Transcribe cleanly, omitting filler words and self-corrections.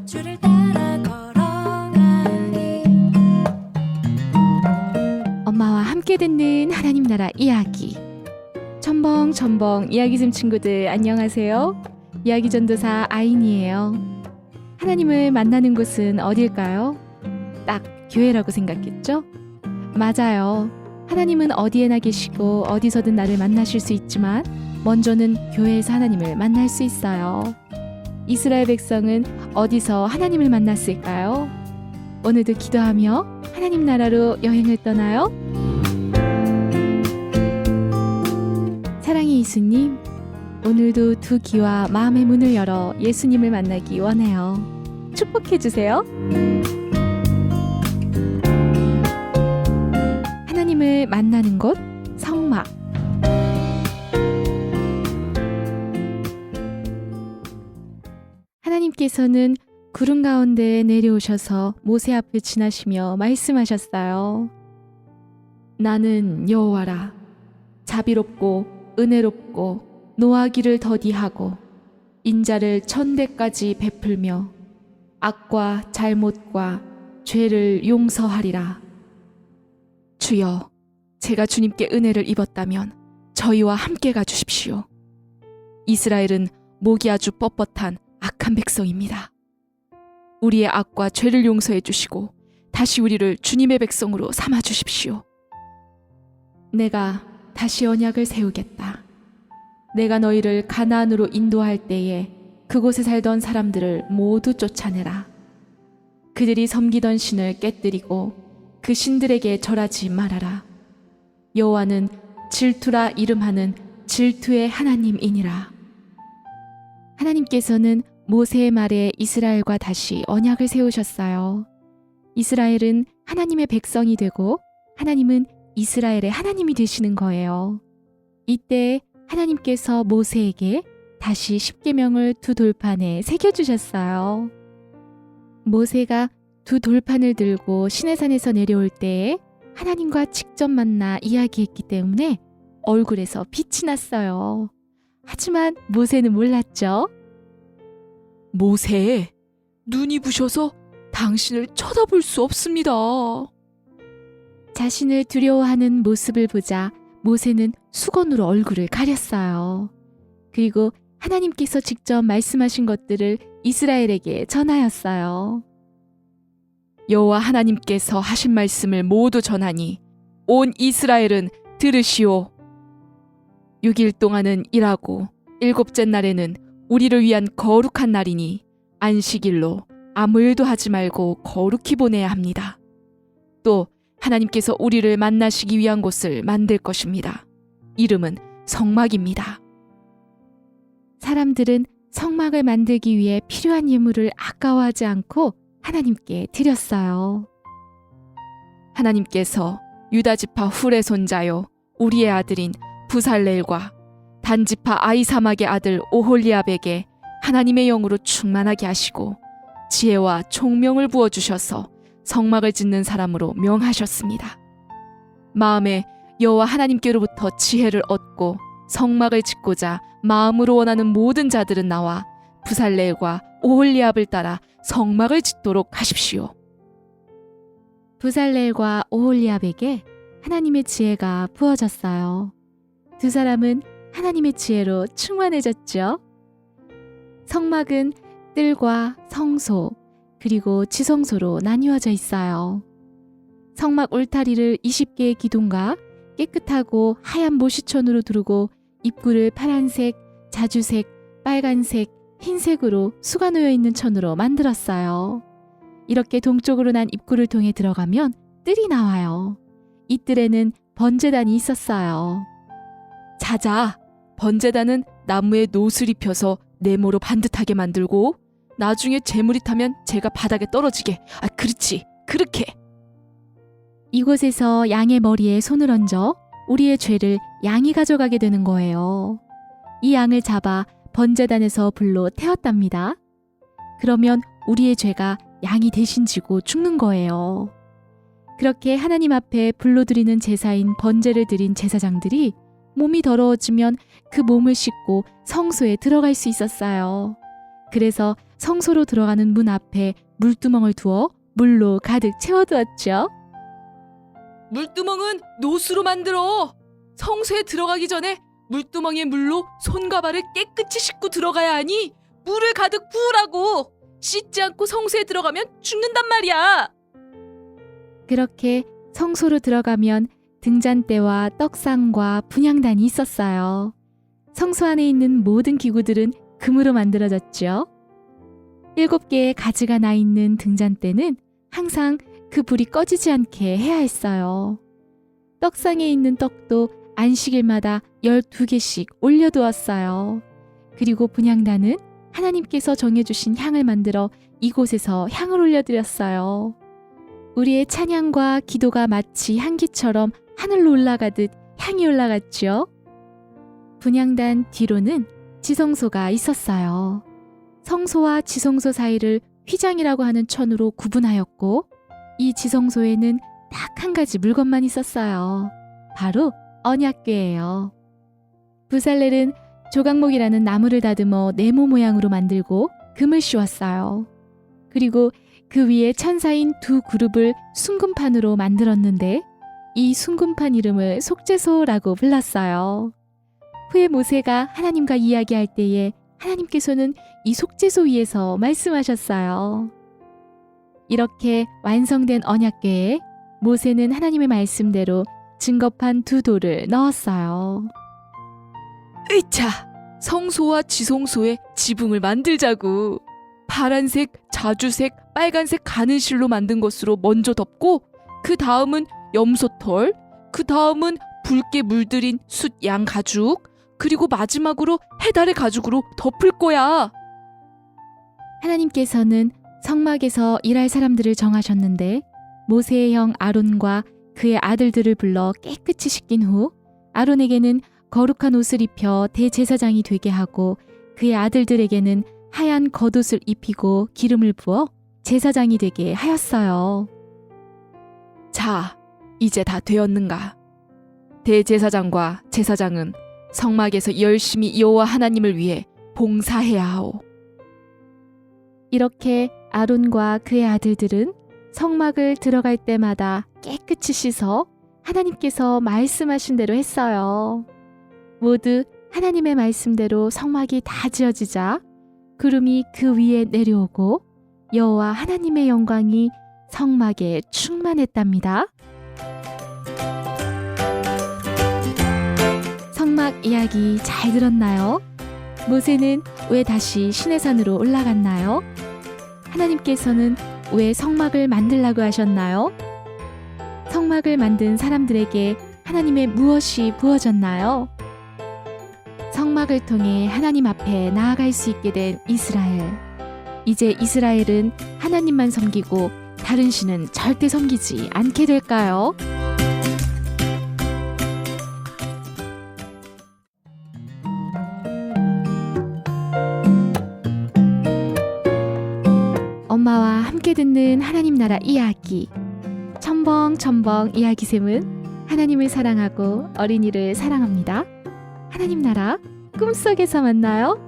주를 따라 걸어가니. 엄마와 함께 듣는 하나님 나라 이야기. 첨벙첨벙 이야기즘 친구들 안녕하세요. 이야기 전도사 아인이에요. 하나님을 만나는 곳은 어딜까요? 딱 교회라고 생각했죠? 맞아요. 하나님은 어디에나 계시고 어디서든 나를 만나실 수 있지만 먼저는 교회에서 하나님을 만날 수 있어요. 이스라엘 백성은 어디서 하나님을 만났을까요? 오늘도 기도하며 하나님 나라로 여행을 떠나요. 사랑의 예수님, 오늘도 두 귀와 마음의 문을 열어 예수님을 만나기 원해요. 축복해 주세요. 하나님을 만나는 곳, 성막. 하나님께서는 구름 가운데 내려오셔서 모세 앞을 지나시며 말씀하셨어요. 나는 여호와라. 자비롭고 은혜롭고 노하기를 더디하고 인자를 천대까지 베풀며 악과 잘못과 죄를 용서하리라. 주여, 제가 주님께 은혜를 입었다면 저희와 함께 가주십시오. 이스라엘은 목이 아주 뻣뻣한 악한 백성입니다. 우리의 악과 죄를 용서해 주시고 다시 우리를 주님의 백성으로 삼아 주십시오. 내가 다시 언약을 세우겠다. 내가 너희를 가나안으로 인도할 때에 그곳에 살던 사람들을 모두 쫓아내라. 그들이 섬기던 신을 깨뜨리고 그 신들에게 절하지 말아라. 여호와는 질투라 이름하는 질투의 하나님이니라. 하나님께서는 모세의 말에 이스라엘과 다시 언약을 세우셨어요. 이스라엘은 하나님의 백성이 되고 하나님은 이스라엘의 하나님이 되시는 거예요. 이때 하나님께서 모세에게 다시 십계명을 두 돌판에 새겨주셨어요. 모세가 두 돌판을 들고 시내산에서 내려올 때에 하나님과 직접 만나 이야기했기 때문에 얼굴에서 빛이 났어요. 하지만 모세는 몰랐죠. 모세, 눈이 부셔서 당신을 쳐다볼 수 없습니다. 자신을 두려워하는 모습을 보자 모세는 수건으로 얼굴을 가렸어요. 그리고 하나님께서 직접 말씀하신 것들을 이스라엘에게 전하였어요. 여호와 하나님께서 하신 말씀을 모두 전하니 온 이스라엘은 들으시오. 6일 동안은 일하고 7째 날에는 우리를 위한 거룩한 날이니 안식일로 아무 일도 하지 말고 거룩히 보내야 합니다. 또 하나님께서 우리를 만나시기 위한 곳을 만들 것입니다. 이름은 성막입니다. 사람들은 성막을 만들기 위해 필요한 예물을 아까워하지 않고 하나님께 드렸어요. 하나님께서 유다지파 훌의 손자요 우리의 아들인 부살렐과 단지파 아이사막의 아들 오홀리압에게 하나님의 영으로 충만하게 하시고 지혜와 총명을 부어주셔서 성막을 짓는 사람으로 명하셨습니다. 마음에 여호와 하나님께로부터 지혜를 얻고 성막을 짓고자 마음으로 원하는 모든 자들은 나와 부살렐과 오홀리압을 따라 성막을 짓도록 하십시오. 부살렐과 오홀리압에게 하나님의 지혜가 부어졌어요. 두 사람은 하나님의 지혜로 충만해졌죠. 성막은 뜰과 성소 그리고 지성소로 나뉘어져 있어요. 성막 울타리를 20개의 기둥과 깨끗하고 하얀 모시천으로 두르고 입구를 파란색, 자주색, 빨간색, 흰색으로 수가 놓여 있는 천으로 만들었어요. 이렇게 동쪽으로 난 입구를 통해 들어가면 뜰이 나와요. 이 뜰에는 번제단이 있었어요. 자자, 번제단은 나무에 노슬이 펴서 네모로 반듯하게 만들고 나중에 재물이 타면 제가 바닥에 떨어지게. 그렇지, 그렇게. 이곳에서 양의 머리에 손을 얹어 우리의 죄를 양이 가져가게 되는 거예요. 이 양을 잡아 번제단에서 불로 태웠답니다. 그러면 우리의 죄가 양이 대신 지고 죽는 거예요. 그렇게 하나님 앞에 불로 드리는 제사인 번제를 드린 제사장들이 몸이 더러워지면 그 몸을 씻고 성소에 들어갈 수 있었어요. 그래서 성소로 들어가는 문 앞에 물두멍을 두어 물로 가득 채워두었죠. 물두멍은 노수로 만들어. 성소에 들어가기 전에 물두멍에 물로 손과 발을 깨끗이 씻고 들어가야 하니 물을 가득 부으라고. 씻지 않고 성소에 들어가면 죽는단 말이야. 그렇게 성소로 들어가면 등잔대와 떡상과 분향단이 있었어요. 성소 안에 있는 모든 기구들은 금으로 만들어졌죠. 7개의 가지가 나 있는 등잔대는 항상 그 불이 꺼지지 않게 해야 했어요. 떡상에 있는 떡도 안식일마다 12개씩 올려두었어요. 그리고 분향단은 하나님께서 정해주신 향을 만들어 이곳에서 향을 올려드렸어요. 우리의 찬양과 기도가 마치 향기처럼 하늘로 올라가듯 향이 올라갔죠. 분향단 뒤로는 지성소가 있었어요. 성소와 지성소 사이를 휘장이라고 하는 천으로 구분하였고 이 지성소에는 딱 한 가지 물건만 있었어요. 바로 언약궤예요. 부살렐은 조각목이라는 나무를 다듬어 네모 모양으로 만들고 금을 씌웠어요. 그리고 그 위에 천사인 2 그룹을 순금판으로 만들었는데 이 순금판 이름을 속죄소라고 불렀어요. 후에 모세가 하나님과 이야기할 때에 하나님께서는 이 속죄소 위에서 말씀하셨어요. 이렇게 완성된 언약궤에 모세는 하나님의 말씀대로 증거판 2 돌을 넣었어요. 으이차! 성소와 지성소에 지붕을 만들자고. 파란색, 자주색, 빨간색 가는 실로 만든 것으로 먼저 덮고 그 다음은 염소털, 그 다음은 붉게 물들인 숫 양 가죽, 그리고 마지막으로 해달의 가죽으로 덮을 거야. 하나님께서는 성막에서 일할 사람들을 정하셨는데 모세의 형 아론과 그의 아들들을 불러 깨끗이 씻긴 후 아론에게는 거룩한 옷을 입혀 대제사장이 되게 하고 그의 아들들에게는 하얀 겉옷을 입히고 기름을 부어 제사장이 되게 하였어요. 자, 이제 다 되었는가? 대제사장과 제사장은 성막에서 열심히 여호와 하나님을 위해 봉사해야 하오. 이렇게 아론과 그의 아들들은 성막을 들어갈 때마다 깨끗이 씻어 하나님께서 말씀하신 대로 했어요. 모두 하나님의 말씀대로 성막이 다 지어지자 구름이 그 위에 내려오고 여호와 하나님의 영광이 성막에 충만했답니다. 성막 이야기 잘 들었나요? 모세는 왜 다시 시내산으로 올라갔나요? 하나님께서는 왜 성막을 만들라고 하셨나요? 성막을 만든 사람들에게 하나님의 무엇이 부어졌나요? 성막을 통해 하나님 앞에 나아갈 수 있게 된 이스라엘. 이제 이스라엘은 하나님만 섬기고 다른 신은 절대 섬기지 않게 될까요? 엄마와 함께 듣는 하나님 나라 이야기. 첨벙첨벙 이야기샘은 하나님을 사랑하고 어린이를 사랑합니다. 하나님 나라 꿈속에서 만나요.